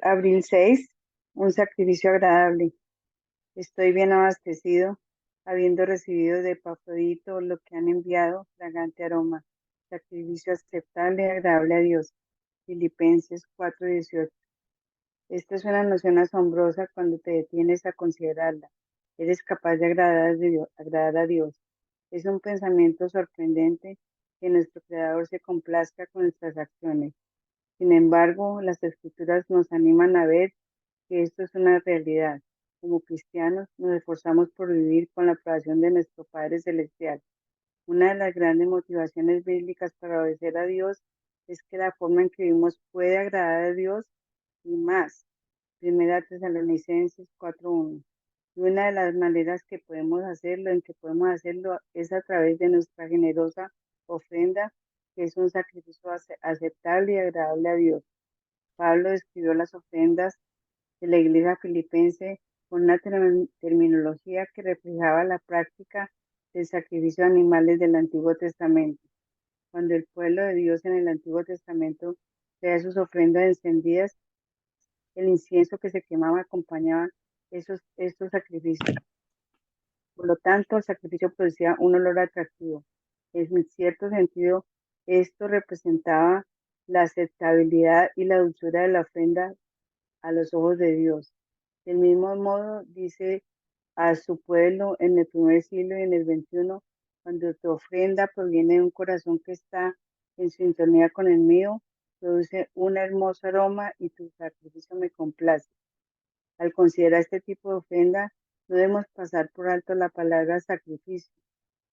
Abril 6, un sacrificio agradable. Estoy bien abastecido, habiendo recibido de Epafrodito lo que han enviado, fragante aroma, sacrificio aceptable y agradable a Dios. Filipenses 4:18. Esta es una noción asombrosa cuando te detienes a considerarla. Eres capaz de agradar a Dios. Es un pensamiento sorprendente que nuestro Creador se complazca con nuestras acciones. Sin embargo, las Escrituras nos animan a ver que esto es una realidad. Como cristianos, nos esforzamos por vivir con la aprobación de nuestro Padre Celestial. Una de las grandes motivaciones bíblicas para obedecer a Dios es que la forma en que vivimos puede agradar a Dios y más. Primera Tesalonicenses 4:1. Y una de las maneras en que podemos hacerlo es a través de nuestra generosa ofrenda, que es un sacrificio aceptable y agradable a Dios. Pablo describió las ofrendas de la iglesia filipense con una terminología que reflejaba la práctica del sacrificio de animales del Antiguo Testamento. Cuando el pueblo de Dios en el Antiguo Testamento traía sus ofrendas encendidas, el incienso que se quemaba acompañaba estos sacrificios. Por lo tanto, el sacrificio producía un olor atractivo. En cierto sentido, esto representaba la aceptabilidad y la dulzura de la ofrenda a los ojos de Dios. Del mismo modo, dice a su pueblo en el primer siglo y en el 21, cuando tu ofrenda proviene de un corazón que está en sintonía con el mío, produce un hermoso aroma y tu sacrificio me complace. Al considerar este tipo de ofrenda, no debemos pasar por alto la palabra sacrificio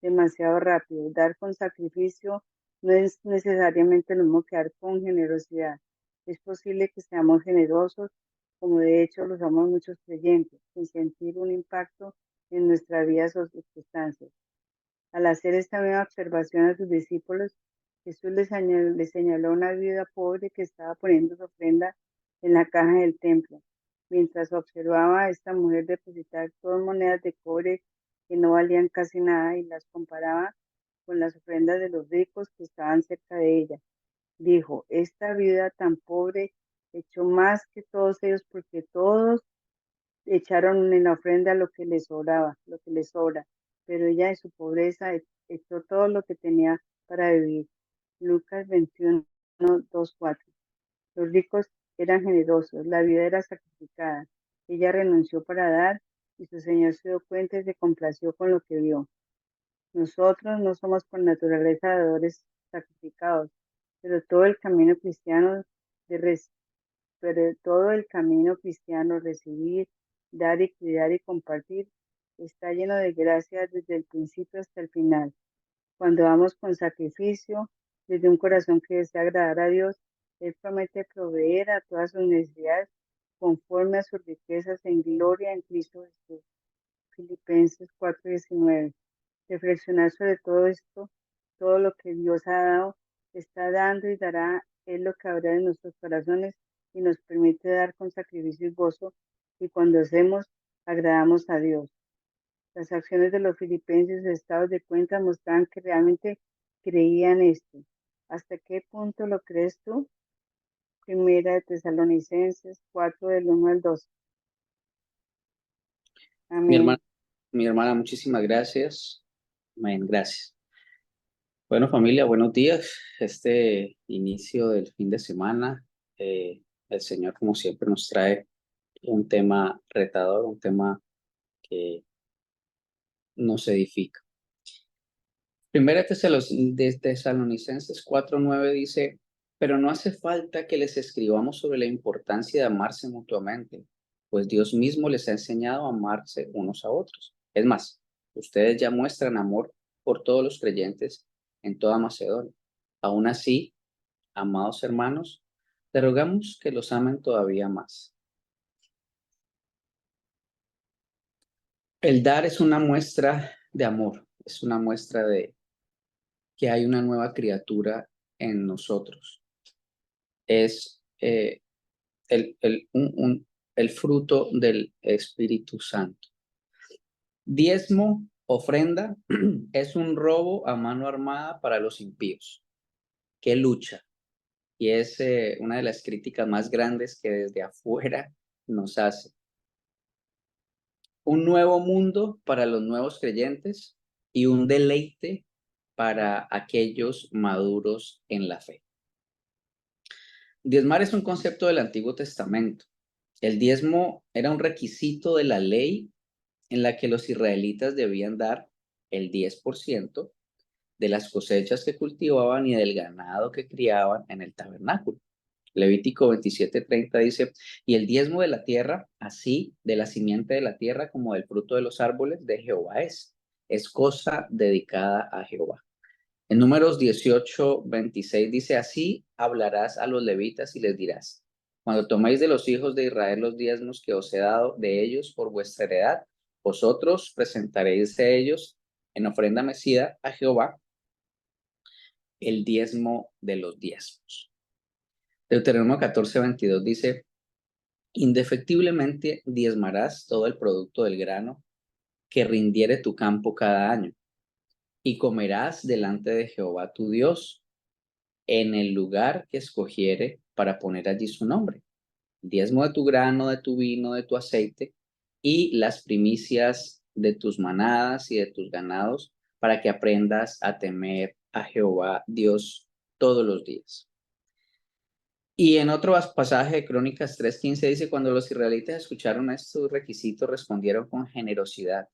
demasiado rápido. Dar con sacrificio no es necesariamente lo mismo que dar con generosidad. Es posible que seamos generosos, como de hecho lo somos muchos creyentes, sin sentir un impacto en nuestras vidas o circunstancias. Al hacer esta misma observación a sus discípulos, Jesús les señaló una viuda pobre que estaba poniendo su ofrenda en la caja del templo. Mientras observaba a esta mujer depositar todas monedas de cobre que no valían casi nada y las comparaba con las ofrendas de los ricos que estaban cerca de ella, dijo: esta viuda tan pobre echó más que todos ellos, porque todos echaron en la ofrenda lo que les sobraba, lo que les sobra, pero ella en su pobreza echó todo lo que tenía para vivir. Lucas 21, 2, 4. Los ricos eran generosos, la vida era sacrificada. Ella renunció para dar y su Señor se dio cuenta y se complació con lo que vio. Nosotros no somos por naturaleza dadores sacrificados, pero todo el camino cristiano de pero todo el camino cristiano, recibir, dar y cuidar y compartir, está lleno de gracia desde el principio hasta el final. Cuando damos con sacrificio, desde un corazón que desea agradar a Dios, Él promete proveer a todas sus necesidades conforme a sus riquezas en gloria en Cristo Jesús. Filipenses 4:19. Reflexionar sobre todo esto, todo lo que Dios ha dado, está dando y dará, es lo que habrá en nuestros corazones y nos permite dar con sacrificio y gozo, y cuando hacemos, agradamos a Dios. Las acciones de los filipenses, estados de cuenta, mostraban que realmente creían esto. ¿Hasta qué punto lo crees tú? Primera de Tesalonicenses 4, del 1 al 2. Mi hermana, Amén. mi hermana, muchísimas gracias. Amén, gracias. Bueno, familia, buenos días. Este inicio del fin de semana, el Señor, como siempre, nos trae un tema retador, un tema que nos edifica. Primera de Tesalonicenses 4:9 dice: pero no hace falta que les escribamos sobre la importancia de amarse mutuamente, pues Dios mismo les ha enseñado a amarse unos a otros. Es más, ustedes ya muestran amor por todos los creyentes en toda Macedonia. Aún así, amados hermanos, te rogamos que los amen todavía más. El dar es una muestra de amor, es una muestra de que hay una nueva criatura en nosotros. Es el fruto del Espíritu Santo. Diezmo, ofrenda, es un robo a mano armada para los impíos. ¿Qué lucha? y es una de las críticas más grandes que desde afuera nos hace. Un nuevo mundo para los nuevos creyentes y un deleite para aquellos maduros en la fe. Diezmar es un concepto del Antiguo Testamento. El diezmo era un requisito de la ley en la que los israelitas debían dar el 10% de las cosechas que cultivaban y del ganado que criaban en el tabernáculo. Levítico 27:30 dice, y el diezmo de la tierra, así de la simiente de la tierra como del fruto de los árboles de Jehová es cosa dedicada a Jehová. En Números 18:26 dice, así hablarás a los levitas y les dirás, cuando toméis de los hijos de Israel los diezmos que os he dado de ellos por vuestra heredad, vosotros presentaréis de ellos en ofrenda mecida a Jehová el diezmo de los diezmos. Deuteronomio 14:22 dice, indefectiblemente diezmarás todo el producto del grano que rindiere tu campo cada año, y comerás delante de Jehová tu Dios en el lugar que escogiere para poner allí su nombre. Diezmo de tu grano, de tu vino, de tu aceite, y las primicias de tus manadas y de tus ganados, para que aprendas a temer a Jehová Dios todos los días. Y en otro pasaje de Crónicas 3:15 dice, cuando los israelitas escucharon estos requisitos, respondieron con generosidad.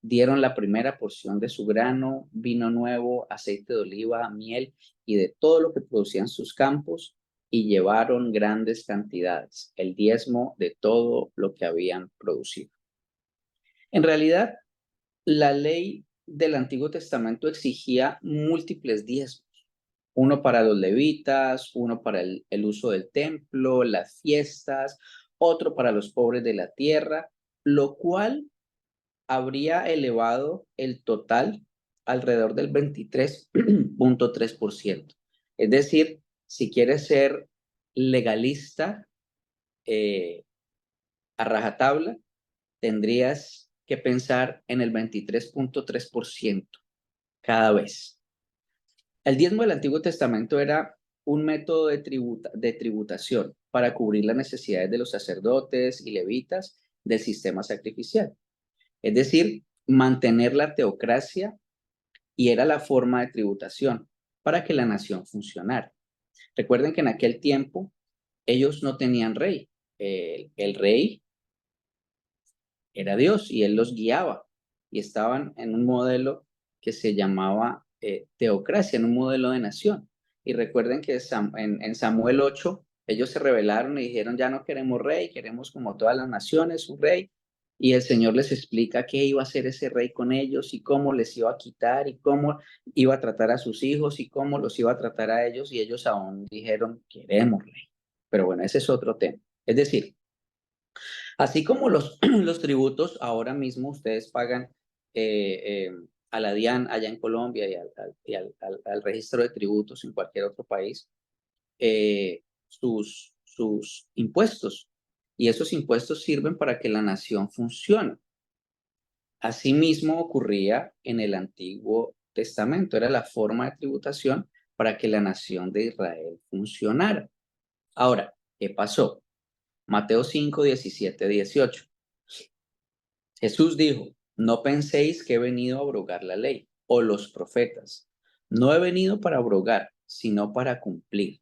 Dieron la primera porción de su grano, vino nuevo, aceite de oliva, miel y de todo lo que producían sus campos, y llevaron grandes cantidades, el diezmo de todo lo que habían producido. En realidad, la ley del Antiguo Testamento exigía múltiples diezmos. Uno para los levitas, uno para el uso del templo, las fiestas, otro para los pobres de la tierra, lo cual habría elevado el total alrededor del 23.3%. Es decir, si quieres ser legalista a rajatabla, tendrías que pensar en el 23.3% cada vez. El diezmo del Antiguo Testamento era un método de tributación para cubrir las necesidades de los sacerdotes y levitas del sistema sacrificial. Es decir, mantener la teocracia, y era la forma de tributación para que la nación funcionara. Recuerden que en aquel tiempo ellos no tenían rey. El rey era Dios y él los guiaba, y estaban en un modelo que se llamaba teocracia, en un modelo de nación. Y recuerden que en Samuel 8 ellos se rebelaron y dijeron, ya no queremos rey, queremos como todas las naciones un rey. Y el Señor les explica qué iba a hacer ese rey con ellos y cómo les iba a quitar y cómo iba a tratar a sus hijos y cómo los iba a tratar a ellos, y ellos aún dijeron, queremos rey. Pero bueno, ese es otro tema. Es decir, así como los tributos, ahora mismo ustedes pagan a la DIAN allá en Colombia y al registro de tributos en cualquier otro país, sus impuestos. Y esos impuestos sirven para que la nación funcione. Asimismo ocurría en el Antiguo Testamento. Era la forma de tributación para que la nación de Israel funcionara. Ahora, ¿qué pasó? Mateo 5, 17, 18. Jesús dijo, no penséis que he venido a abrogar la ley o los profetas. No he venido para abrogar, sino para cumplir.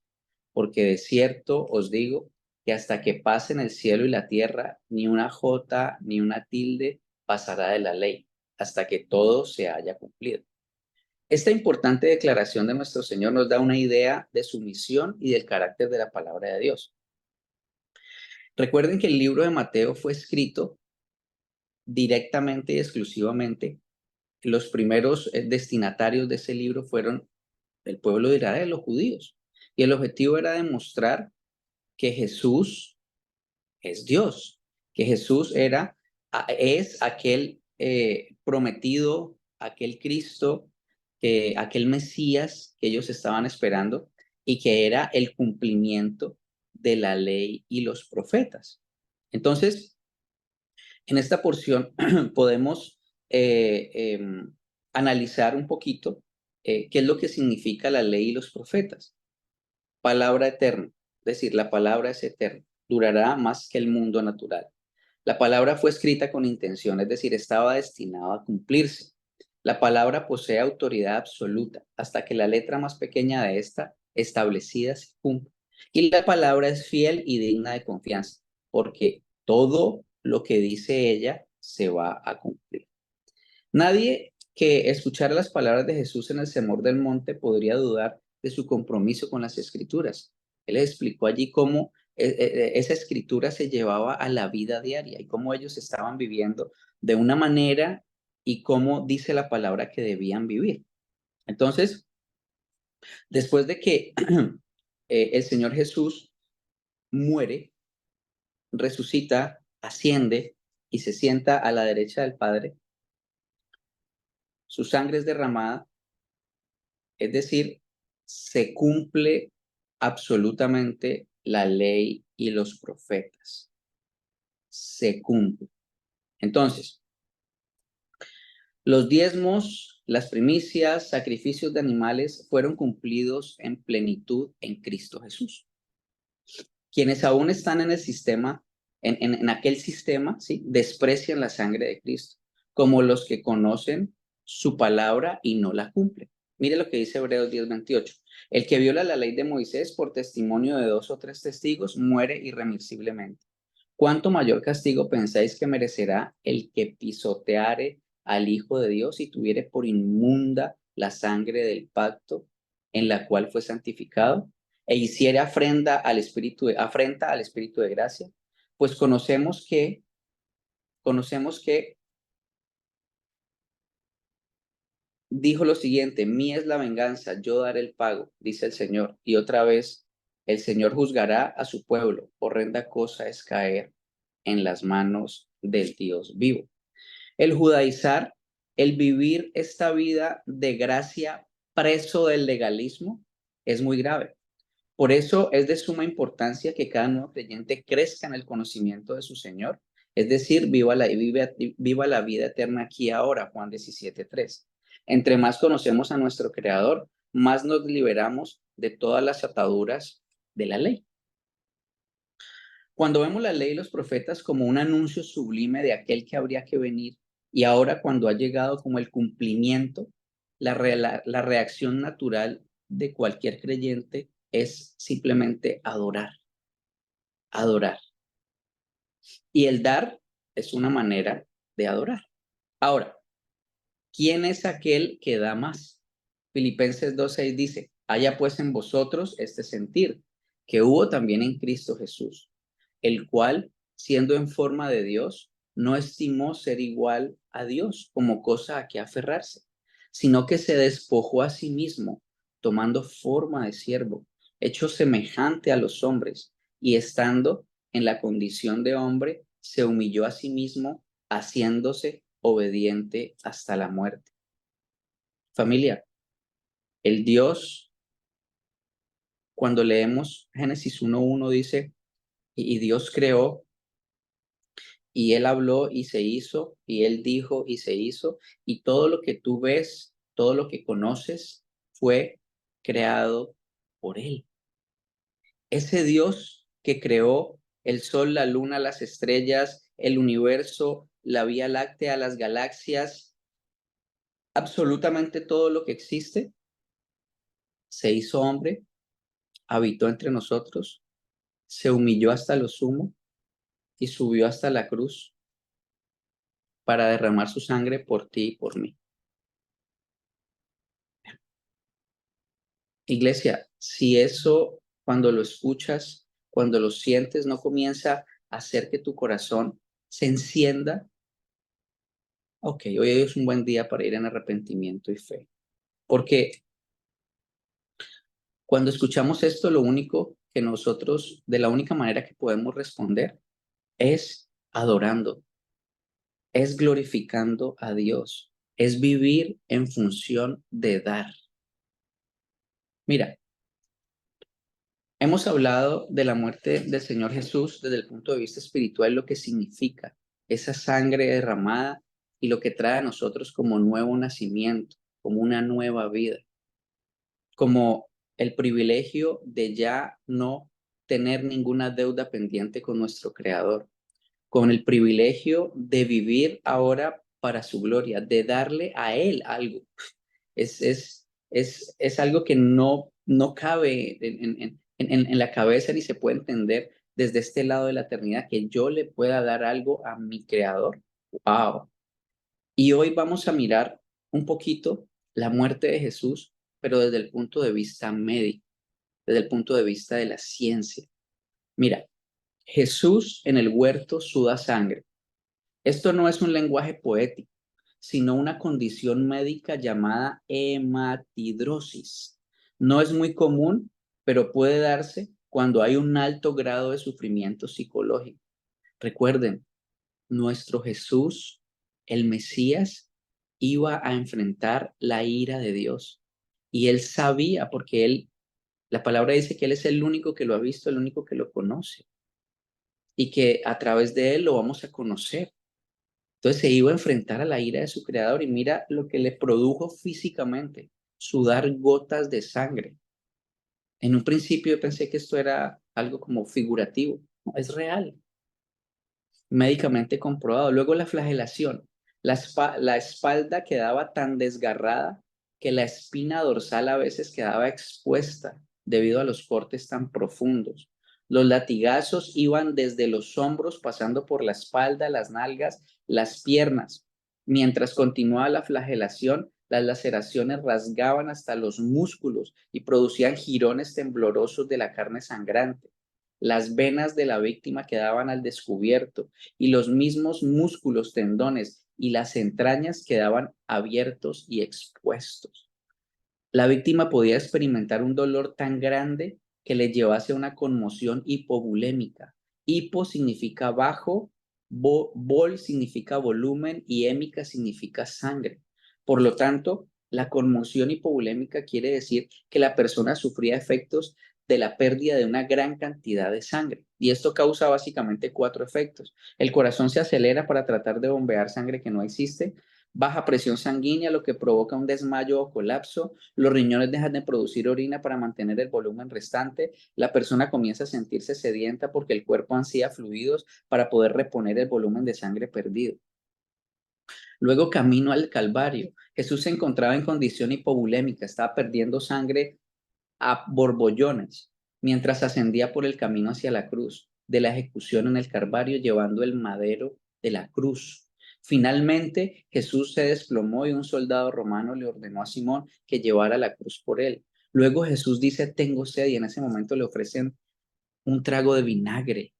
Porque de cierto os digo que hasta que pasen el cielo y la tierra, ni una jota ni una tilde pasará de la ley, hasta que todo se haya cumplido. Esta importante declaración de nuestro Señor nos da una idea de su misión y del carácter de la palabra de Dios. Recuerden que el libro de Mateo fue escrito directamente y exclusivamente. Los primeros destinatarios de ese libro fueron el pueblo de Israel, los judíos. Y el objetivo era demostrar que Jesús es Dios, que Jesús es aquel prometido, aquel Cristo, aquel Mesías que ellos estaban esperando, y que era el cumplimiento de la ley y los profetas. Entonces, en esta porción podemos analizar un poquito qué es lo que significa la ley y los profetas. palabra eterna. Es decir, la palabra es eterna, durará más que el mundo natural. La palabra fue escrita con intención, es decir, estaba destinada a cumplirse. La palabra posee autoridad absoluta hasta que la letra más pequeña de esta establecida se cumpla. Y la palabra es fiel y digna de confianza, porque todo lo que dice ella se va a cumplir. Nadie que escuchara las palabras de Jesús en el Sermón del Monte podría dudar de su compromiso con las Escrituras. Él explicó allí cómo esa escritura se llevaba a la vida diaria y cómo ellos estaban viviendo de una manera y cómo dice la palabra que debían vivir. Entonces, después de que el Señor Jesús muere, resucita, asciende y se sienta a la derecha del Padre, su sangre es derramada. Es decir, se cumple absolutamente la ley y los profetas. Se cumple. Entonces, los diezmos, las primicias, sacrificios de animales fueron cumplidos en plenitud en Cristo Jesús. Quienes aún están en el sistema, en aquel sistema, ¿sí? Desprecian la sangre de Cristo, como los que conocen su palabra y no la cumplen. Mire lo que dice Hebreos 10:28. El que viola la ley de Moisés por testimonio de 2 o 3 testigos muere irremisiblemente. ¿Cuánto mayor castigo pensáis que merecerá el que pisoteare al Hijo de Dios y tuviere por inmunda la sangre del pacto en la cual fue santificado e hiciere afrenta al Espíritu de gracia? Pues conocemos que dijo lo siguiente: mía es la venganza, yo daré el pago, dice el Señor. Y otra vez, el Señor juzgará a su pueblo. Horrenda cosa es caer en las manos del Dios vivo. El judaizar, el vivir esta vida de gracia preso del legalismo, es muy grave. Por eso es de suma importancia que cada nuevo creyente crezca en el conocimiento de su Señor, es decir, viva la vida eterna aquí y ahora, Juan 17:3. Entre más conocemos a nuestro Creador, más nos liberamos de todas las ataduras de la ley. Cuando vemos la ley y los profetas como un anuncio sublime de aquel que habría que venir, y ahora cuando ha llegado como el cumplimiento, la reacción natural de cualquier creyente es simplemente adorar, adorar. Y el dar es una manera de adorar. Ahora, ¿quién es aquel que da más? Filipenses 2:6 dice: haya pues en vosotros este sentir, que hubo también en Cristo Jesús, el cual, siendo en forma de Dios, no estimó ser igual a Dios como cosa a que aferrarse, sino que se despojó a sí mismo, tomando forma de siervo, hecho semejante a los hombres, y estando en la condición de hombre, se humilló a sí mismo, haciéndose obediente hasta la muerte. Familia, el Dios, cuando leemos Génesis 1:1 dice: y Dios creó, y Él habló y se hizo, y Él dijo y se hizo, y todo lo que tú ves, todo lo que conoces, fue creado por Él. Ese Dios que creó el sol, la luna, las estrellas, el universo, la Vía Láctea, las galaxias, absolutamente todo lo que existe, se hizo hombre, habitó entre nosotros, se humilló hasta lo sumo y subió hasta la cruz para derramar su sangre por ti y por mí. Iglesia, si eso cuando lo escuchas, cuando lo sientes, no comienza a hacer que tu corazón se encienda, ok, hoy es un buen día para ir en arrepentimiento y fe. Porque cuando escuchamos esto, lo único que nosotros, de la única manera que podemos responder es adorando, es glorificando a Dios, es vivir en función de dar. Mira, hemos hablado de la muerte del Señor Jesús desde el punto de vista espiritual, lo que significa esa sangre derramada y lo que trae a nosotros como nuevo nacimiento, como una nueva vida, como el privilegio de ya no tener ninguna deuda pendiente con nuestro Creador, con el privilegio de vivir ahora para su gloria, de darle a Él algo. Es algo que no cabe en la cabeza ni se puede entender desde este lado de la eternidad, que yo le pueda dar algo a mi Creador. ¡Wow! Y hoy vamos a mirar un poquito la muerte de Jesús, pero desde el punto de vista médico, desde el punto de vista de la ciencia. Mira, Jesús en el huerto suda sangre. Esto no es un lenguaje poético, sino una condición médica llamada hematidrosis. No es muy común, pero puede darse cuando hay un alto grado de sufrimiento psicológico. Recuerden, nuestro Jesús, el Mesías, iba a enfrentar la ira de Dios. Y él sabía, porque la palabra dice que él es el único que lo ha visto, el único que lo conoce. Y que a través de él lo vamos a conocer. Entonces se iba a enfrentar a la ira de su creador y mira lo que le produjo físicamente, sudar gotas de sangre. En un principio yo pensé que esto era algo como figurativo, no, es real, médicamente comprobado. Luego la flagelación, la espalda quedaba tan desgarrada que la espina dorsal a veces quedaba expuesta debido a los cortes tan profundos. Los latigazos iban desde los hombros, pasando por la espalda, las nalgas, las piernas. Mientras continuaba la flagelación, las laceraciones rasgaban hasta los músculos y producían jirones temblorosos de la carne sangrante. Las venas de la víctima quedaban al descubierto y los mismos músculos, tendones y las entrañas quedaban abiertos y expuestos. La víctima podía experimentar un dolor tan grande que le llevase a una conmoción hipovolémica. Hipo significa bajo, vol significa volumen y hémica significa sangre. Por lo tanto, la conmoción hipovolémica quiere decir que la persona sufría efectos de la pérdida de una gran cantidad de sangre. Y esto causa básicamente 4 efectos. El corazón se acelera para tratar de bombear sangre que no existe. Baja presión sanguínea, lo que provoca un desmayo o colapso. Los riñones dejan de producir orina para mantener el volumen restante. La persona comienza a sentirse sedienta porque el cuerpo ansía fluidos para poder reponer el volumen de sangre perdido. Luego, camino al Calvario. Jesús se encontraba en condición hipovolémica, estaba perdiendo sangre a borbollones mientras ascendía por el camino hacia la cruz de la ejecución en el Calvario, llevando el madero de la cruz. Finalmente, Jesús se desplomó y un soldado romano le ordenó a Simón que llevara la cruz por él. Luego Jesús dice, tengo sed, y en ese momento le ofrecen un trago de vinagre.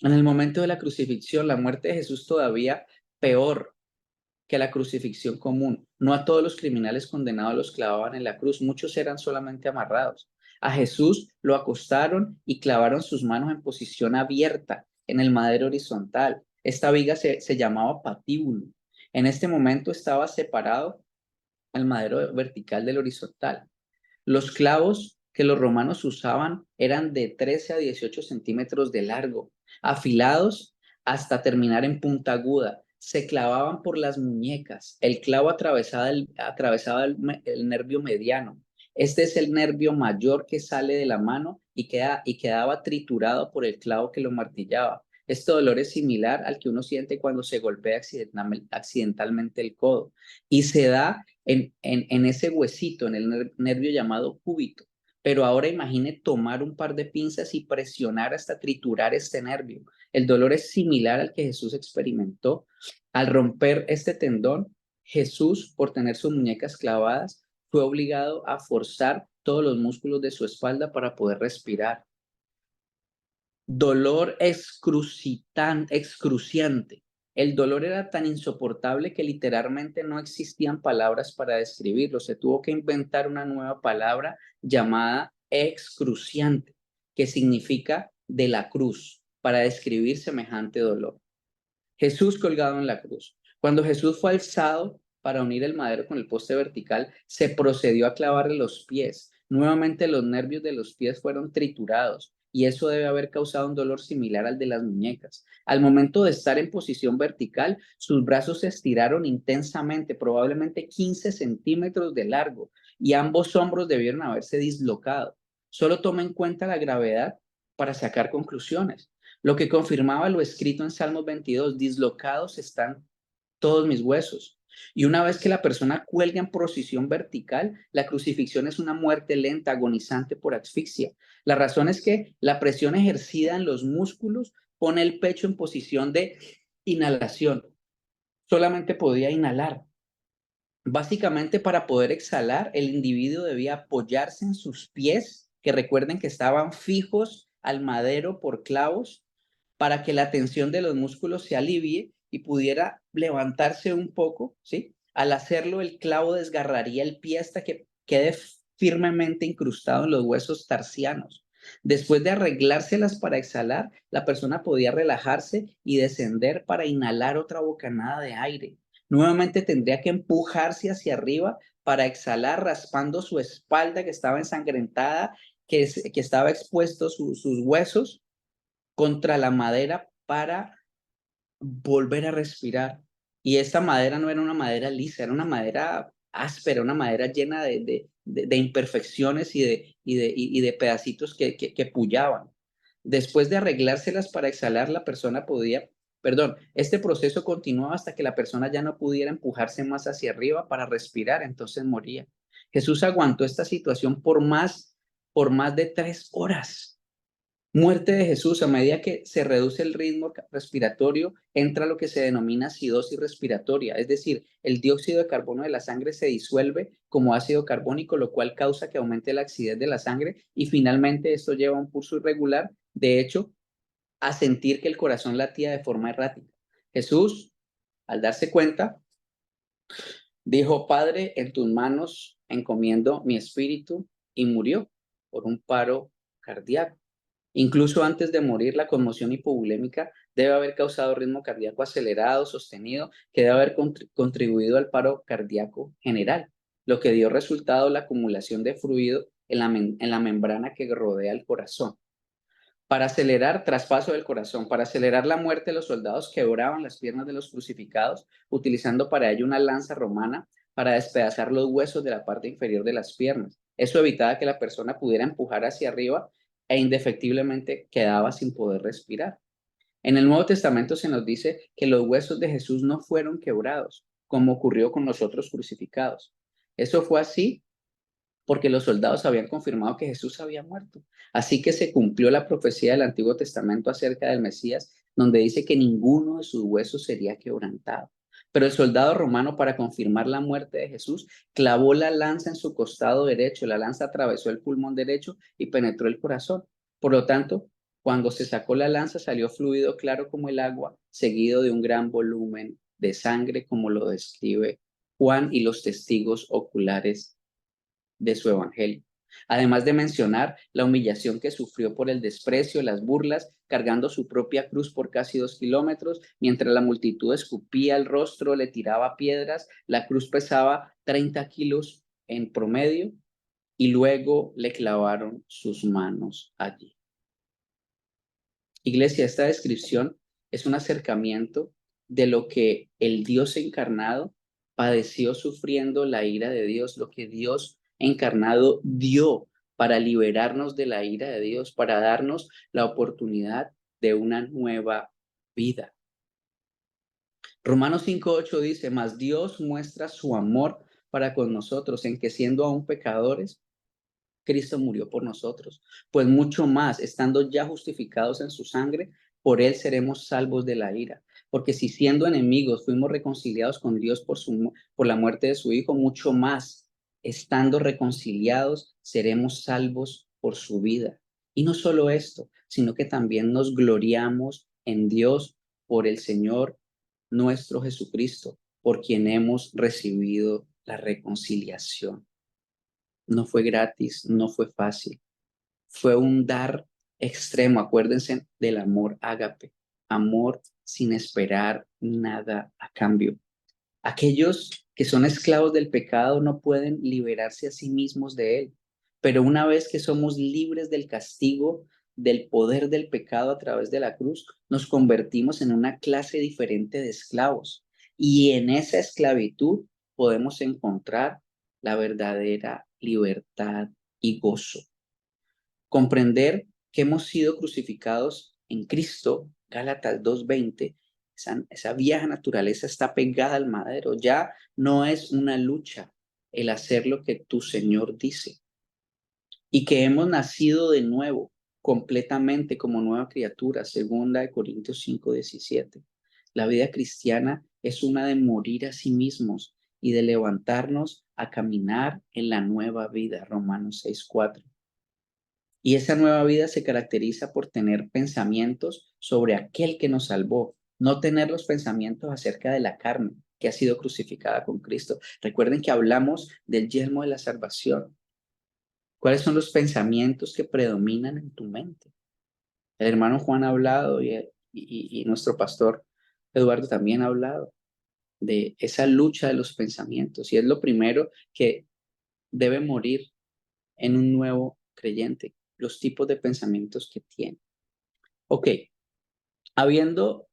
En el momento de la crucifixión, la muerte de Jesús todavía peor que la crucifixión común. No a todos los criminales condenados los clavaban en la cruz, muchos eran solamente amarrados. A Jesús lo acostaron y clavaron sus manos en posición abierta en el madero horizontal. Esta viga se llamaba patíbulo. En este momento estaba separado el madero vertical del horizontal. Los clavos que los romanos usaban eran de 13 a 18 centímetros de largo, afilados hasta terminar en punta aguda. Se clavaban por las muñecas. El clavo atravesaba el nervio mediano. Este es el nervio mayor que sale de la mano y quedaba triturado por el clavo que lo martillaba. Este dolor es similar al que uno siente cuando se golpea accidentalmente el codo y se da en ese huesito, en el nervio llamado cúbito. Pero ahora imagine tomar un par de pinzas y presionar hasta triturar este nervio. El dolor es similar al que Jesús experimentó. Al romper este tendón, Jesús, por tener sus muñecas clavadas, fue obligado a forzar todos los músculos de su espalda para poder respirar. Dolor excruciante. El dolor era tan insoportable que literalmente no existían palabras para describirlo. Se tuvo que inventar una nueva palabra llamada excruciante, que significa de la cruz, para describir semejante dolor. Jesús colgado en la cruz. Cuando Jesús fue alzado para unir el madero con el poste vertical, se procedió a clavarle los pies. Nuevamente los nervios de los pies fueron triturados y eso debe haber causado un dolor similar al de las muñecas. Al momento de estar en posición vertical, sus brazos se estiraron intensamente, probablemente 15 centímetros de largo, y ambos hombros debieron haberse dislocado. Solo toma en cuenta la gravedad para sacar conclusiones, lo que confirmaba lo escrito en Salmos 22, dislocados están todos mis huesos. Y una vez que la persona cuelga en posición vertical, la crucifixión es una muerte lenta, agonizante por asfixia. La razón es que la presión ejercida en los músculos pone el pecho en posición de inhalación. Solamente podía inhalar. Básicamente, para poder exhalar, el individuo debía apoyarse en sus pies, que recuerden que estaban fijos al madero por clavos, para que la tensión de los músculos se alivie y pudiera levantarse un poco, ¿sí? Al hacerlo, el clavo desgarraría el pie hasta que quede firmemente incrustado en los huesos tarsianos. Después de arreglárselas para exhalar, la persona podía relajarse y descender para inhalar otra bocanada de aire. Nuevamente tendría que empujarse hacia arriba para exhalar, raspando su espalda que estaba ensangrentada, que estaba expuesto sus huesos contra la madera para volver a respirar. Y esta madera no era una madera lisa, era una madera áspera, una madera llena de imperfecciones y de pedacitos que pullaban. Después de arreglárselas para exhalar, la persona podía, perdón, este proceso continuaba hasta que la persona ya no pudiera empujarse más hacia arriba para respirar, entonces moría. Jesús aguantó esta situación por más de 3 horas. Muerte de Jesús, a medida que se reduce el ritmo respiratorio, entra lo que se denomina acidosis respiratoria, es decir, el dióxido de carbono de la sangre se disuelve como ácido carbónico, lo cual causa que aumente la acidez de la sangre y finalmente esto lleva a un pulso irregular, de hecho, a sentir que el corazón latía de forma errática. Jesús, al darse cuenta, dijo, Padre, en tus manos encomiendo mi espíritu y murió por un paro cardíaco. Incluso antes de morir, la conmoción hipovolémica debe haber causado ritmo cardíaco acelerado, sostenido, que debe haber contribuido al paro cardíaco general, lo que dio resultado la acumulación de fluido en la membrana que rodea el corazón. Para acelerar traspaso del corazón, para acelerar la muerte, los soldados quebraban las piernas de los crucificados, utilizando para ello una lanza romana para despedazar los huesos de la parte inferior de las piernas. Eso evitaba que la persona pudiera empujar hacia arriba e indefectiblemente quedaba sin poder respirar. En el Nuevo Testamento se nos dice que los huesos de Jesús no fueron quebrados, como ocurrió con los otros crucificados. Eso fue así porque los soldados habían confirmado que Jesús había muerto. Así que se cumplió la profecía del Antiguo Testamento acerca del Mesías, donde dice que ninguno de sus huesos sería quebrantado. Pero el soldado romano, para confirmar la muerte de Jesús, clavó la lanza en su costado derecho. La lanza atravesó el pulmón derecho y penetró el corazón. Por lo tanto, cuando se sacó la lanza, salió fluido claro como el agua, seguido de un gran volumen de sangre, como lo describe Juan y los testigos oculares de su evangelio. Además de mencionar la humillación que sufrió por el desprecio, las burlas, cargando su propia cruz por casi 2 kilómetros, mientras la multitud escupía el rostro, le tiraba piedras, la cruz pesaba 30 kilos en promedio y luego le clavaron sus manos allí. Iglesia, esta descripción es un acercamiento de lo que el Dios encarnado padeció sufriendo la ira de Dios, lo que Dios encarnado dio para liberarnos de la ira de Dios, para darnos la oportunidad de una nueva vida. Romanos 5:8 dice, mas Dios muestra su amor para con nosotros en que siendo aún pecadores, Cristo murió por nosotros, pues mucho más, estando ya justificados en su sangre, por él seremos salvos de la ira. Porque si siendo enemigos fuimos reconciliados con Dios por la muerte de su Hijo, mucho más, estando reconciliados, seremos salvos por su vida. Y no solo esto, sino que también nos gloriamos en Dios por el Señor nuestro Jesucristo, por quien hemos recibido la reconciliación. No fue gratis, no fue fácil, fue un dar extremo. Acuérdense del amor ágape, amor sin esperar nada a cambio. Aquellos que son esclavos del pecado no pueden liberarse a sí mismos de él, pero una vez que somos libres del castigo, del poder del pecado a través de la cruz, nos convertimos en una clase diferente de esclavos y en esa esclavitud podemos encontrar la verdadera libertad y gozo. Comprender que hemos sido crucificados en Cristo, Gálatas 2:20, esa vieja naturaleza está pegada al madero. Ya no es una lucha el hacer lo que tu Señor dice. Y que hemos nacido de nuevo, completamente como nueva criatura, 2 Corintios 5:17. La vida cristiana es una de morir a sí mismos y de levantarnos a caminar en la nueva vida, Romanos 6:4. Y esa nueva vida se caracteriza por tener pensamientos sobre aquel que nos salvó, no tener los pensamientos acerca de la carne que ha sido crucificada con Cristo. Recuerden que hablamos del yelmo de la salvación. ¿Cuáles son los pensamientos que predominan en tu mente? El hermano Juan ha hablado y nuestro pastor Eduardo también ha hablado de esa lucha de los pensamientos. Y es lo primero que debe morir en un nuevo creyente, los tipos de pensamientos que tiene. Ok, habiendo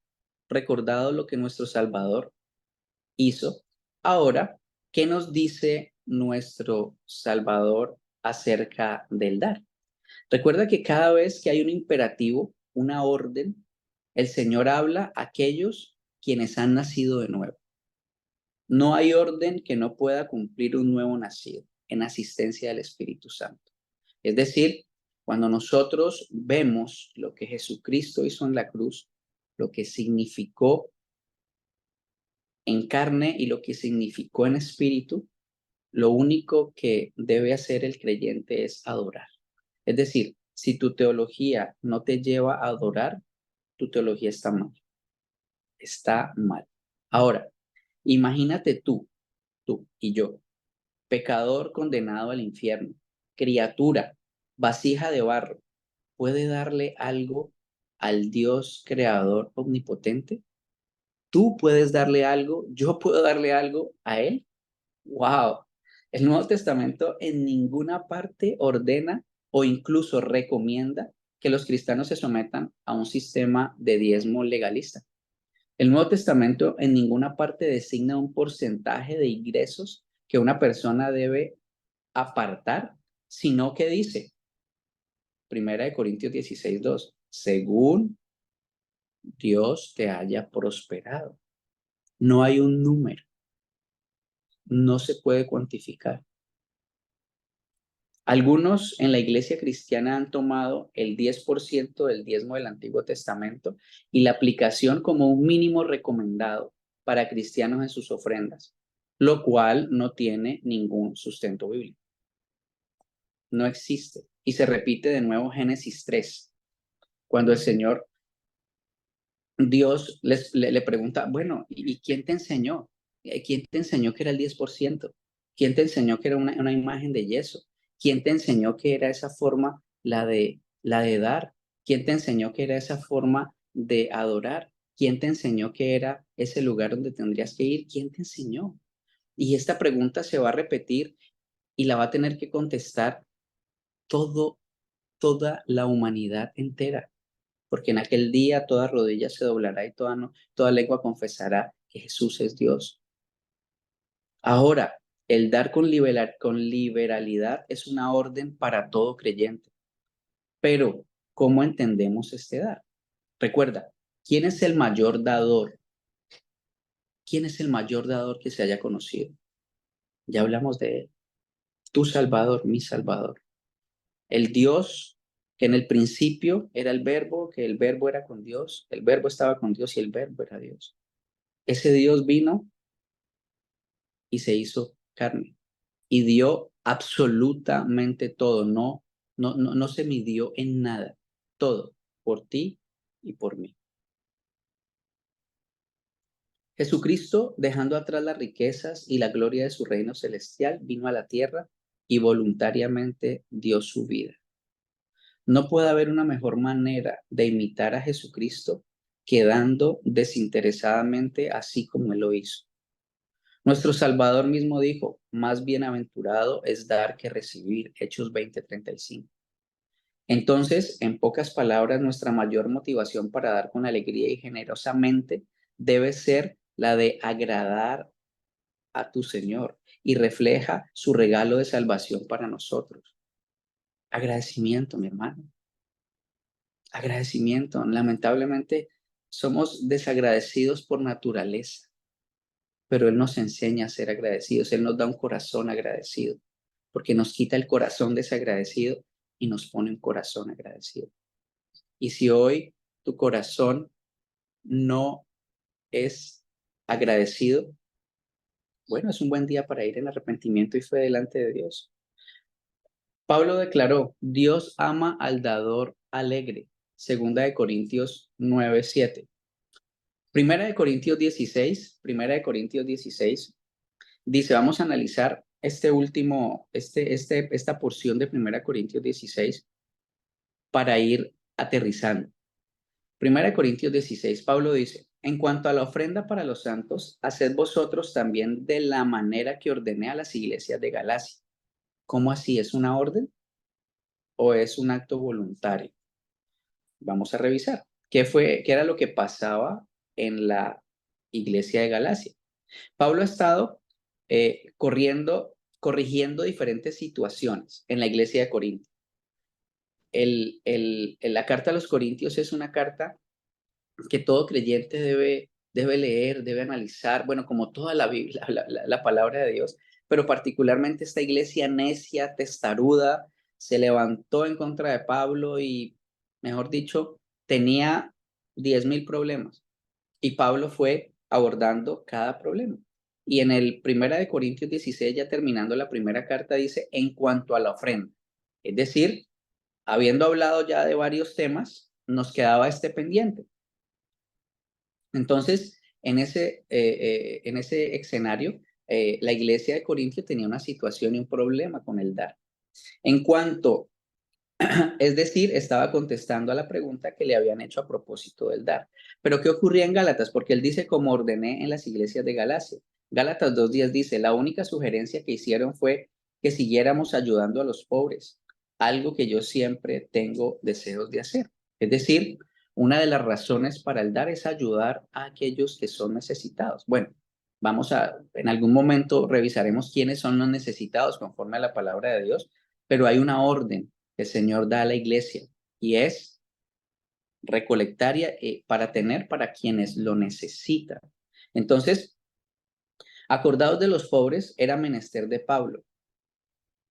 recordado lo que nuestro Salvador hizo, ahora, ¿qué nos dice nuestro Salvador acerca del dar? Recuerda que cada vez que hay un imperativo, una orden, el Señor habla a aquellos quienes han nacido de nuevo. No hay orden que no pueda cumplir un nuevo nacido en asistencia del Espíritu Santo. Es decir, cuando nosotros vemos lo que Jesucristo hizo en la cruz, lo que significó en carne y lo que significó en espíritu, lo único que debe hacer el creyente es adorar. Es decir, si tu teología no te lleva a adorar, tu teología está mal. Está mal. Ahora, imagínate tú y yo, pecador condenado al infierno, criatura, vasija de barro, ¿puede darle algo al Dios creador omnipotente? ¿Tú puedes darle algo? ¿Yo puedo darle algo a Él? ¡Wow! El Nuevo Testamento en ninguna parte ordena o incluso recomienda que los cristianos se sometan a un sistema de diezmo legalista. El Nuevo Testamento en ninguna parte designa un porcentaje de ingresos que una persona debe apartar, sino que dice, 1 Corintios 16:2, según Dios te haya prosperado. No hay un número, no se puede cuantificar. Algunos en la iglesia cristiana han tomado el 10% del diezmo del Antiguo Testamento y la aplicación como un mínimo recomendado para cristianos en sus ofrendas, lo cual no tiene ningún sustento bíblico. No existe. Y se repite de nuevo Génesis 3, cuando el Señor Dios le pregunta, bueno, ¿y quién te enseñó? ¿Quién te enseñó que era el 10%? ¿Quién te enseñó que era una imagen de yeso? ¿Quién te enseñó que era esa forma, la de dar? ¿Quién te enseñó que era esa forma de adorar? ¿Quién te enseñó que era ese lugar donde tendrías que ir? ¿Quién te enseñó? Y esta pregunta se va a repetir y la va a tener que contestar todo, toda la humanidad entera, porque en aquel día toda rodilla se doblará y toda lengua confesará que Jesús es Dios. Ahora, el dar con liberalidad es una orden para todo creyente, pero ¿cómo entendemos este dar? Recuerda, ¿quién es el mayor dador? ¿Quién es el mayor dador que se haya conocido? Ya hablamos de él. Tu Salvador, mi Salvador. El Dios que en el principio era el verbo, que el verbo era con Dios, el verbo estaba con Dios y el verbo era Dios. Ese Dios vino y se hizo carne y dio absolutamente todo, no se midió en nada, todo por ti y por mí. Jesucristo, dejando atrás las riquezas y la gloria de su reino celestial, vino a la tierra y voluntariamente dio su vida. No puede haber una mejor manera de imitar a Jesucristo que dando desinteresadamente así como Él lo hizo. Nuestro Salvador mismo dijo, más bienaventurado es dar que recibir, Hechos 20:35. Entonces, en pocas palabras, nuestra mayor motivación para dar con alegría y generosamente debe ser la de agradar a tu Señor y refleja su regalo de salvación para nosotros. Agradecimiento, mi hermano. Agradecimiento. Lamentablemente somos desagradecidos por naturaleza, pero Él nos enseña a ser agradecidos. Él nos da un corazón agradecido, porque nos quita el corazón desagradecido y nos pone un corazón agradecido. Y si hoy tu corazón no es agradecido, bueno, es un buen día para ir en arrepentimiento y fe delante de Dios. Pablo declaró, Dios ama al dador alegre. Segunda de Corintios 9:7. Primera de Corintios 16 dice, vamos a analizar esta porción de Primera de Corintios 16 para ir aterrizando. Primera de Corintios 16, Pablo dice, en cuanto a la ofrenda para los santos, haced vosotros también de la manera que ordené a las iglesias de Galacia. ¿Cómo así? ¿Es una orden o es un acto voluntario? Vamos a revisar. ¿Qué era lo que pasaba en la iglesia de Galacia? Pablo ha estado corrigiendo diferentes situaciones en la iglesia de Corinto. La carta a los Corintios es una carta que todo creyente debe leer, debe analizar, bueno, como toda la Biblia, la palabra de Dios, pero particularmente esta iglesia necia, testaruda, se levantó en contra de Pablo y, mejor dicho, tenía 10,000 problemas. Y Pablo fue abordando cada problema. Y en el Primera de Corintios 16, ya terminando la primera carta, dice, en cuanto a la ofrenda. Es decir, habiendo hablado ya de varios temas, nos quedaba este pendiente. Entonces, en ese escenario, la iglesia de Corintio tenía una situación y un problema con el dar. En cuanto, es decir, estaba contestando a la pregunta que le habían hecho a propósito del dar. Pero ¿qué ocurría en Gálatas? Porque él dice, como ordené en las iglesias de Galacia. Gálatas 2:10 dice, la única sugerencia que hicieron fue que siguiéramos ayudando a los pobres, algo que yo siempre tengo deseos de hacer. Es decir, una de las razones para el dar es ayudar a aquellos que son necesitados. Bueno, en algún momento revisaremos quiénes son los necesitados conforme a la palabra de Dios, pero hay una orden que el Señor da a la iglesia y es recolectar para tener para quienes lo necesitan. Entonces, acordados de los pobres era menester de Pablo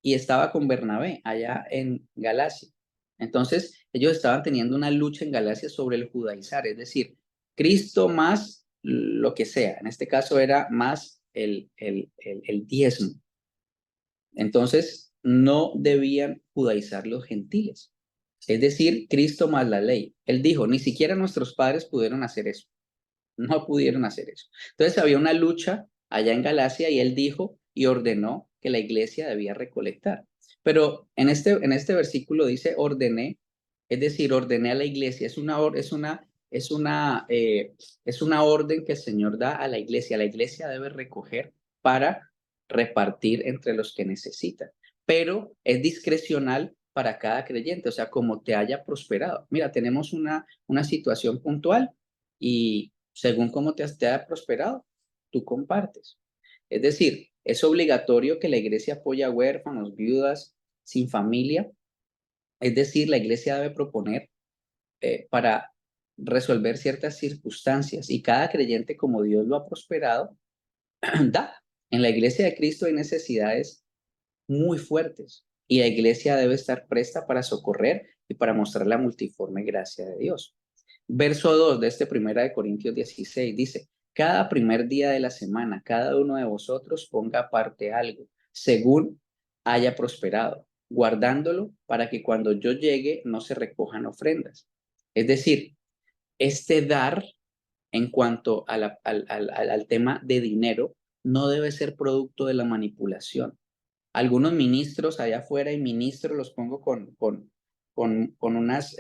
y estaba con Bernabé allá en Galacia. Entonces, ellos estaban teniendo una lucha en Galacia sobre el judaizar, es decir, Cristo más lo que sea. En este caso era más el diezmo. Entonces, no debían judaizar los gentiles. Es decir, Cristo más la ley. Él dijo, ni siquiera nuestros padres pudieron hacer eso. No pudieron hacer eso. Entonces había una lucha allá en Galacia y él dijo y ordenó que la iglesia debía recolectar. Pero en este versículo dice ordené, es decir, ordené a la iglesia. Es una orden que el Señor da a la iglesia. La iglesia debe recoger para repartir entre los que necesitan. Pero es discrecional para cada creyente, o sea, como te haya prosperado. Mira, tenemos una situación puntual y según cómo te haya prosperado, tú compartes. Es decir, es obligatorio que la iglesia apoye a huérfanos, viudas, sin familia. Es decir, la iglesia debe proponer para resolver ciertas circunstancias y cada creyente, como Dios lo ha prosperado, da. En la iglesia de Cristo hay necesidades muy fuertes y la iglesia debe estar presta para socorrer y para mostrar la multiforme gracia de Dios. Verso 2 de este Primera de Corintios 16 dice, cada primer día de la semana, cada uno de vosotros ponga aparte algo, según haya prosperado, guardándolo para que cuando yo llegue no se recojan ofrendas. Es decir, este dar en cuanto al tema de dinero no debe ser producto de la manipulación. Algunos ministros allá afuera, y ministros los pongo con unas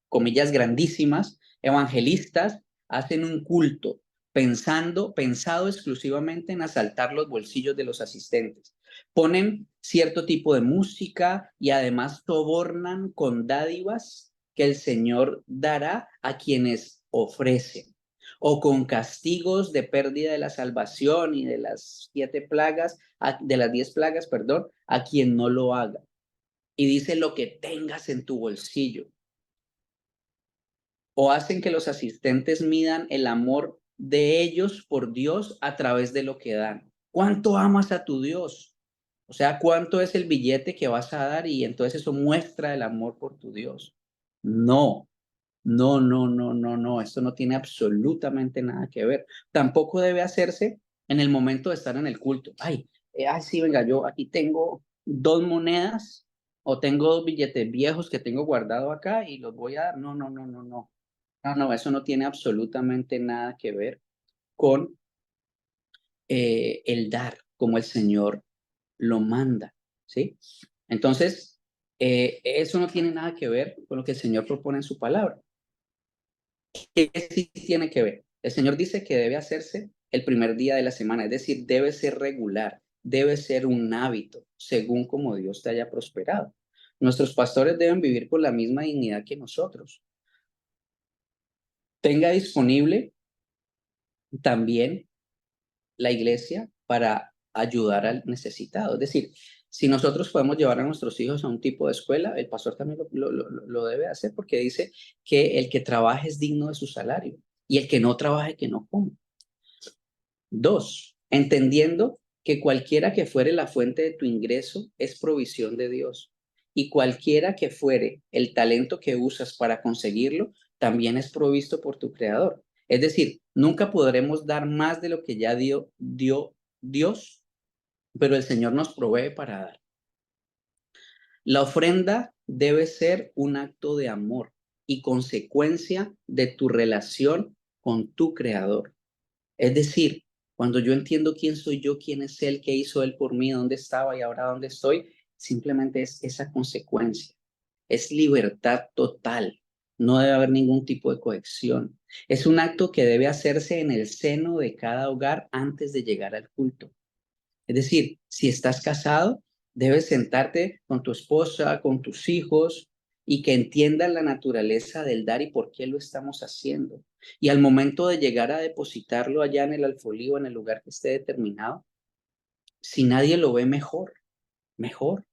comillas grandísimas, evangelistas, hacen un culto pensado exclusivamente en asaltar los bolsillos de los asistentes. Ponen cierto tipo de música y además sobornan con dádivas que el Señor dará a quienes ofrecen. o con castigos de pérdida de la salvación y de las 7 plagas, de las 10 plagas, perdón, a quien no lo haga. Y dice lo que tengas en tu bolsillo. O hacen que los asistentes midan el amor de ellos por Dios a través de lo que dan. ¿Cuánto amas a tu Dios? O sea, ¿cuánto es el billete que vas a dar? Y entonces eso muestra el amor por tu Dios. No, no, no, no, no, no. Esto no tiene absolutamente nada que ver. Tampoco debe hacerse en el momento de estar en el culto. Ay, sí, venga, yo aquí tengo 2 monedas o tengo 2 billetes viejos que tengo guardado acá y los voy a dar. No, no, no, no, no. No, no, eso no tiene absolutamente nada que ver con el dar, como el Señor lo manda, ¿sí? Entonces, eso no tiene nada que ver con lo que el Señor propone en su palabra. ¿Qué sí tiene que ver? El Señor dice que debe hacerse el primer día de la semana, es decir, debe ser regular, debe ser un hábito, según como Dios te haya prosperado. Nuestros pastores deben vivir con la misma dignidad que nosotros. Tenga disponible también la iglesia para ayudar al necesitado. Es decir, si nosotros podemos llevar a nuestros hijos a un tipo de escuela, el pastor también lo debe hacer porque dice que el que trabaje es digno de su salario y el que no trabaje, que no coma. 2, entendiendo que cualquiera que fuere la fuente de tu ingreso es provisión de Dios y cualquiera que fuere el talento que usas para conseguirlo, también es provisto por tu creador. Es decir, nunca podremos dar más de lo que ya dio Dios, pero el Señor nos provee para dar. La ofrenda debe ser un acto de amor y consecuencia de tu relación con tu creador. Es decir, cuando yo entiendo quién soy yo, quién es Él, qué hizo Él por mí, dónde estaba y ahora dónde estoy, simplemente es esa consecuencia. Es libertad total. No debe haber ningún tipo de coacción. Es un acto que debe hacerse en el seno de cada hogar antes de llegar al culto. Es decir, si estás casado, debes sentarte con tu esposa, con tus hijos y que entiendan la naturaleza del dar y por qué lo estamos haciendo. Y al momento de llegar a depositarlo allá en el alfolí o en el lugar que esté determinado, si nadie lo ve mejor, mejor.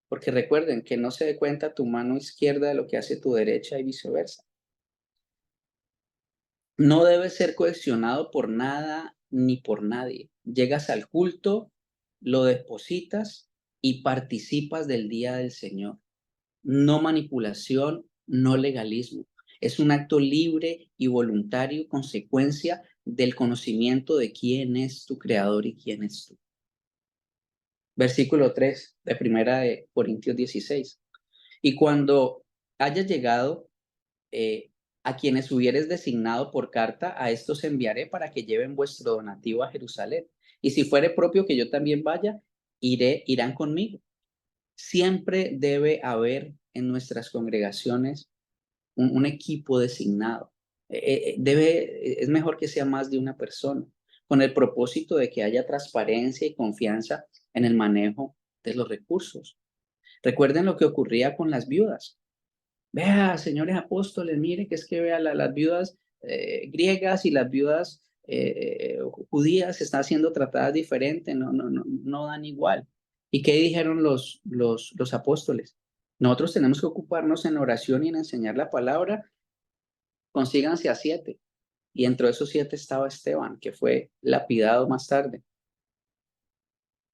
Porque recuerden que no se dé cuenta tu mano izquierda de lo que hace tu derecha y viceversa. No debes ser coaccionado por nada ni por nadie. Llegas al culto, lo depositas y participas del día del Señor. No manipulación, no legalismo. Es un acto libre y voluntario, consecuencia del conocimiento de quién es tu creador y quién es tú. Versículo 3 de Primera de Corintios 16. Y cuando haya llegado a quienes hubieres designado por carta, a estos enviaré para que lleven vuestro donativo a Jerusalén. Y si fuere propio que yo también vaya, irán conmigo. Siempre debe haber en nuestras congregaciones un equipo designado. Es mejor que sea más de una persona, con el propósito de que haya transparencia y confianza en el manejo de los recursos. Recuerden lo que ocurría con las viudas. Vea, señores apóstoles, mire que es que vea las viudas griegas y las viudas judías están siendo tratadas diferente, no dan igual. ¿Y qué dijeron los apóstoles? Nosotros tenemos que ocuparnos en oración y en enseñar la palabra. Consíganse a 7. Y entre esos 7 estaba Esteban, que fue lapidado más tarde.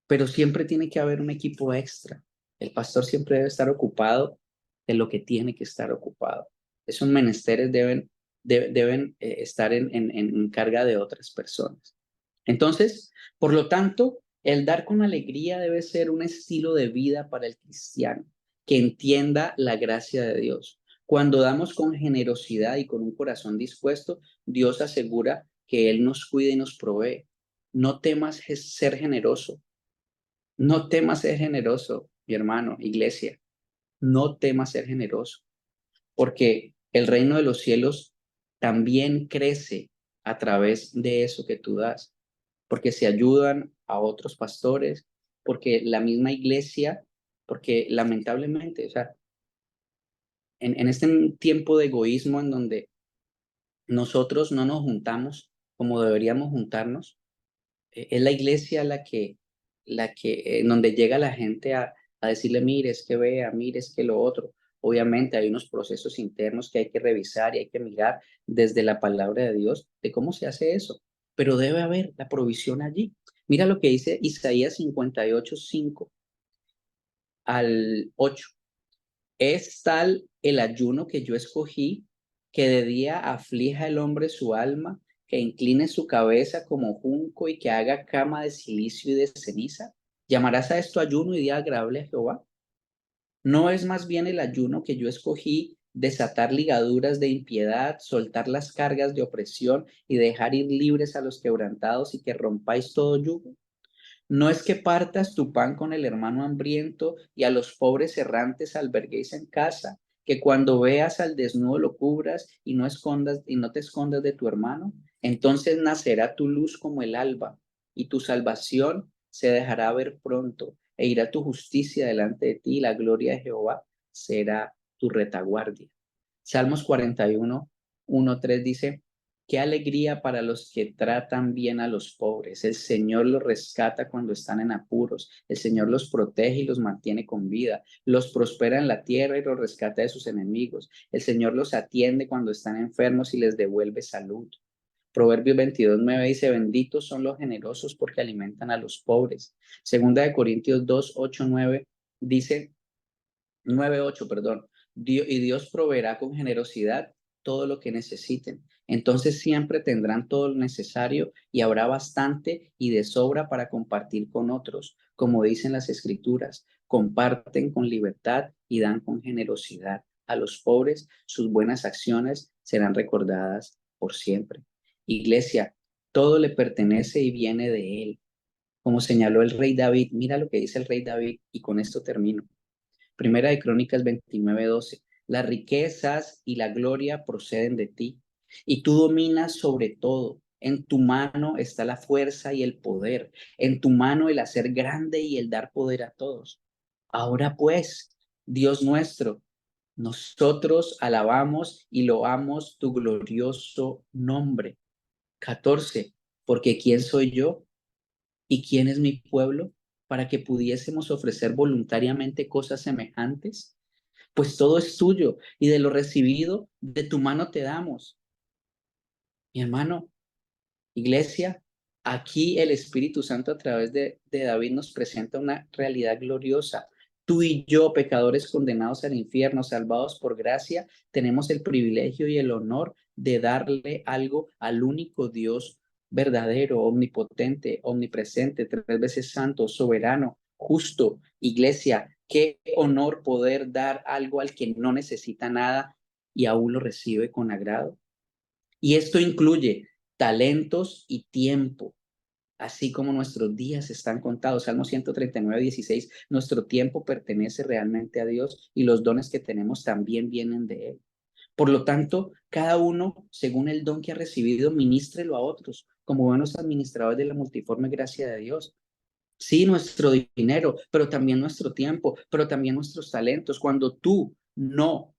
Pero siempre tiene que haber un equipo extra. El pastor siempre debe estar ocupado de lo que tiene que estar ocupado. Esos menesteres deben estar en carga de otras personas. Entonces, por lo tanto, el dar con alegría debe ser un estilo de vida para el cristiano que entienda la gracia de Dios. Cuando damos con generosidad y con un corazón dispuesto, Dios asegura que Él nos cuida y nos provee. No temas ser generoso. No temas ser generoso, mi hermano, iglesia. No temas ser generoso, porque el reino de los cielos también crece a través de eso que tú das, porque se ayudan a otros pastores, porque la misma iglesia, porque lamentablemente, o sea, en este tiempo de egoísmo en donde nosotros no nos juntamos como deberíamos juntarnos. Es la iglesia en donde llega la gente a decirle, mire, es que vea, mire, es que lo otro. Obviamente hay unos procesos internos que hay que revisar y hay que mirar desde la palabra de Dios de cómo se hace eso, pero debe haber la provisión allí. Mira lo que dice Isaías 58:5 al 8. Es tal el ayuno que yo escogí, que de día aflija el hombre su alma, que incline su cabeza como junco y que haga cama de cilicio y de ceniza. ¿Llamarás a esto ayuno y día agradable a Jehová? ¿No es más bien el ayuno que yo escogí, desatar ligaduras de impiedad, soltar las cargas de opresión y dejar ir libres a los quebrantados y que rompáis todo yugo? ¿No es que partas tu pan con el hermano hambriento y a los pobres errantes alberguéis en casa? Que cuando veas al desnudo lo cubras y no te escondas de tu hermano. Entonces nacerá tu luz como el alba y tu salvación se dejará ver pronto e irá tu justicia delante de ti y la gloria de Jehová será tu retaguardia. Salmos 41, 3 dice, qué alegría para los que tratan bien a los pobres. El Señor los rescata cuando están en apuros. El Señor los protege y los mantiene con vida. Los prospera en la tierra y los rescata de sus enemigos. El Señor los atiende cuando están enfermos y les devuelve salud. Proverbios 22:9 dice, benditos son los generosos porque alimentan a los pobres. Segunda de Corintios 2:8-9 dice, 9:8, perdón. Y Dios proveerá con generosidad todo lo que necesiten. Entonces siempre tendrán todo lo necesario y habrá bastante y de sobra para compartir con otros. Como dicen las escrituras, comparten con libertad y dan con generosidad. A los pobres sus buenas acciones serán recordadas por siempre. Iglesia, todo le pertenece y viene de Él. Como señaló el rey David, mira lo que dice el rey David y con esto termino. Primera de Crónicas 29:12. Las riquezas y la gloria proceden de ti, y tú dominas sobre todo. En tu mano está la fuerza y el poder, en tu mano el hacer grande y el dar poder a todos. Ahora pues, Dios nuestro, nosotros alabamos y loamos tu glorioso nombre. 14. Porque ¿quién soy yo y quién es mi pueblo para que pudiésemos ofrecer voluntariamente cosas semejantes? Pues todo es tuyo y de lo recibido de tu mano te damos. Mi hermano, iglesia, aquí el Espíritu Santo a través de David nos presenta una realidad gloriosa. Tú y yo, pecadores condenados al infierno, salvados por gracia, tenemos el privilegio y el honor de darle algo al único Dios verdadero, omnipotente, omnipresente, tres veces santo, soberano, justo. Iglesia, qué honor poder dar algo al que no necesita nada y aún lo recibe con agrado. Y esto incluye talentos y tiempo, así como nuestros días están contados. Salmo 139:16, nuestro tiempo pertenece realmente a Dios y los dones que tenemos también vienen de Él. Por lo tanto, cada uno, según el don que ha recibido, ministrelo a otros, como buenos administradores de la multiforme gracia de Dios. Sí, nuestro dinero, pero también nuestro tiempo, pero también nuestros talentos. Cuando tú no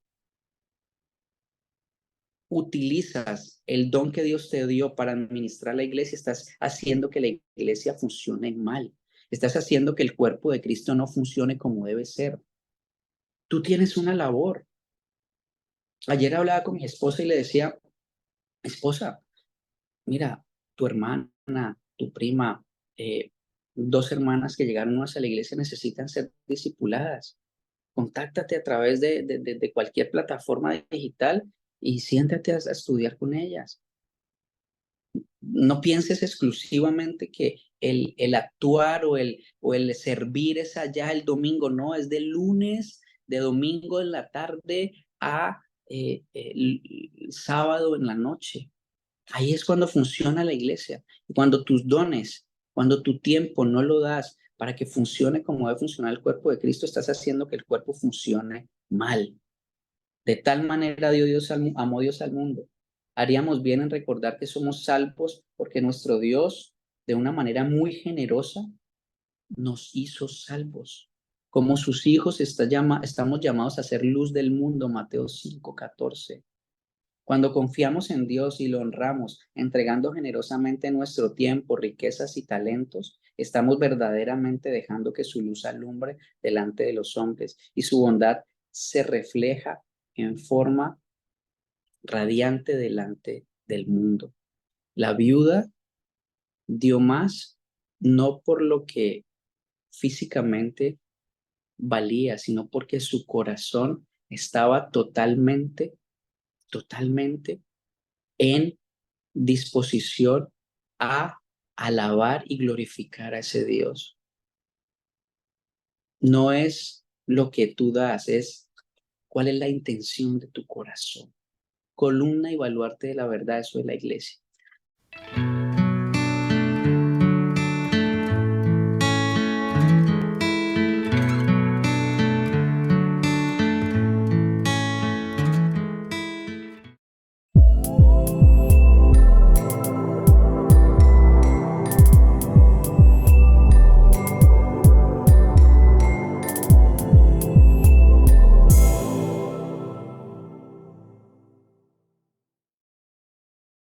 utilizas el don que Dios te dio para administrar la iglesia, estás haciendo que la iglesia funcione mal. Estás haciendo que el cuerpo de Cristo no funcione como debe ser. Tú tienes una labor. Ayer hablaba con mi esposa y le decía, esposa, mira, tu hermana, tu prima, dos hermanas que llegaron nuevas a la iglesia necesitan ser discipuladas. Contáctate a través de cualquier plataforma digital y siéntate a estudiar con ellas. No pienses exclusivamente que el actuar o el servir es allá el domingo, no, es de lunes, de domingo en la tarde a el sábado en la noche. Ahí es cuando funciona la iglesia. Y cuando tus dones, cuando tu tiempo no lo das para que funcione como debe funcionar el cuerpo de Cristo, estás haciendo que el cuerpo funcione mal. De tal manera amó Dios al mundo. Haríamos bien en recordar que somos salvos porque nuestro Dios, de una manera muy generosa, nos hizo salvos. Como sus hijos estamos llamados a ser luz del mundo, Mateo 5:14. Cuando confiamos en Dios y lo honramos, entregando generosamente nuestro tiempo, riquezas y talentos, estamos verdaderamente dejando que su luz alumbre delante de los hombres y su bondad se refleja en forma radiante delante del mundo. La viuda dio más, no por lo que físicamente valía, sino porque su corazón estaba totalmente en disposición a alabar y glorificar a ese Dios. No es lo que tú das, es cuál es la intención de tu corazón. Columna y baluarte de la verdad, eso es la iglesia.